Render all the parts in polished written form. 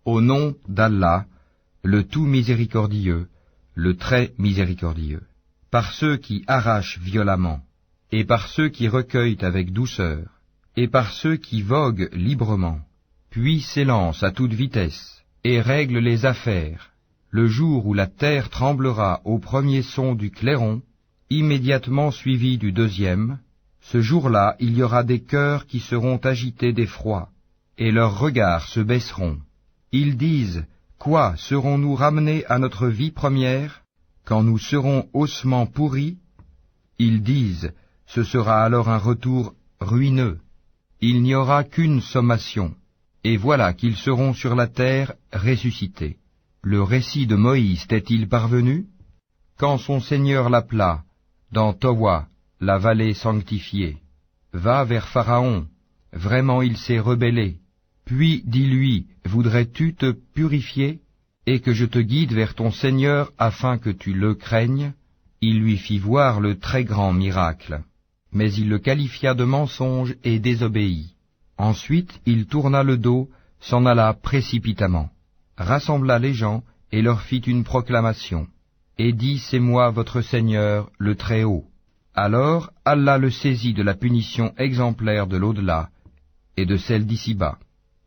Au nom d'Allah, le tout miséricordieux, le très miséricordieux. Par ceux qui arrachent violemment, et par ceux qui recueillent avec douceur, et par ceux qui voguent librement, puis s'élancent à toute vitesse, et règlent les affaires, le jour où la terre tremblera au premier son du clairon, immédiatement suivi du deuxième, ce jour-là il y aura des cœurs qui seront agités d'effroi, et leurs regards se baisseront. Ils disent, quoi, serons-nous ramenés à notre vie première, quand nous serons ossements pourris? Ils disent, ce sera alors un retour ruineux. Il n'y aura qu'une sommation, et voilà qu'ils seront sur la terre ressuscités. Le récit de Moïse t'est-il parvenu? Quand son Seigneur l'appela, dans Towa, la vallée sanctifiée, va vers Pharaon, vraiment il s'est rebellé. Puis dis-lui, voudrais-tu te purifier, et que je te guide vers ton Seigneur afin que tu le craignes? Il lui fit voir le très grand miracle, mais il le qualifia de mensonge et désobéit. Ensuite il tourna le dos, s'en alla précipitamment, rassembla les gens et leur fit une proclamation, et dit, c'est moi votre Seigneur, le Très-Haut. Alors Allah le saisit de la punition exemplaire de l'au-delà et de celle d'ici-bas.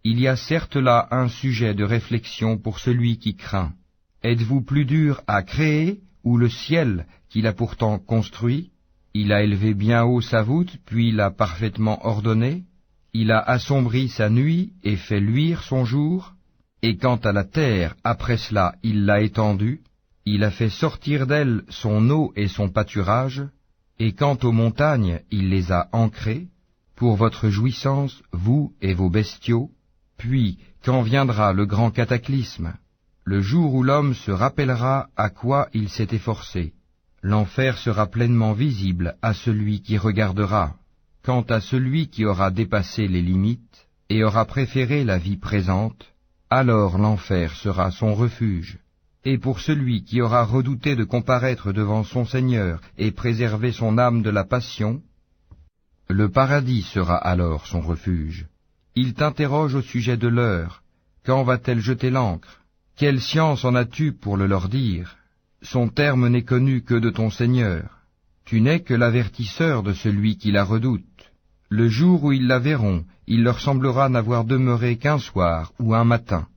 Il y a certes là un sujet de réflexion pour celui qui craint. Êtes-vous plus dur à créer ou le ciel qu'il a pourtant construit? Il a élevé bien haut sa voûte, puis l'a parfaitement ordonnée. Il a assombri sa nuit et fait luire son jour. Et quant à la terre, après cela, il l'a étendue. Il a fait sortir d'elle son eau et son pâturage. Et quant aux montagnes, il les a ancrées, pour votre jouissance, vous et vos bestiaux. Puis, quand viendra le grand cataclysme, le jour où l'homme se rappellera à quoi il s'est efforcé, l'enfer sera pleinement visible à celui qui regardera. Quant à celui qui aura dépassé les limites et aura préféré la vie présente, alors l'enfer sera son refuge. Et pour celui qui aura redouté de comparaître devant son Seigneur et préserver son âme de la passion, le paradis sera alors son refuge. Il t'interroge au sujet de l'heure. Quand va-t-elle jeter l'ancre? Quelle science en as-tu pour le leur dire? Son terme n'est connu que de ton Seigneur. Tu n'es que l'avertisseur de celui qui la redoute. Le jour où ils la verront, il leur semblera n'avoir demeuré qu'un soir ou un matin.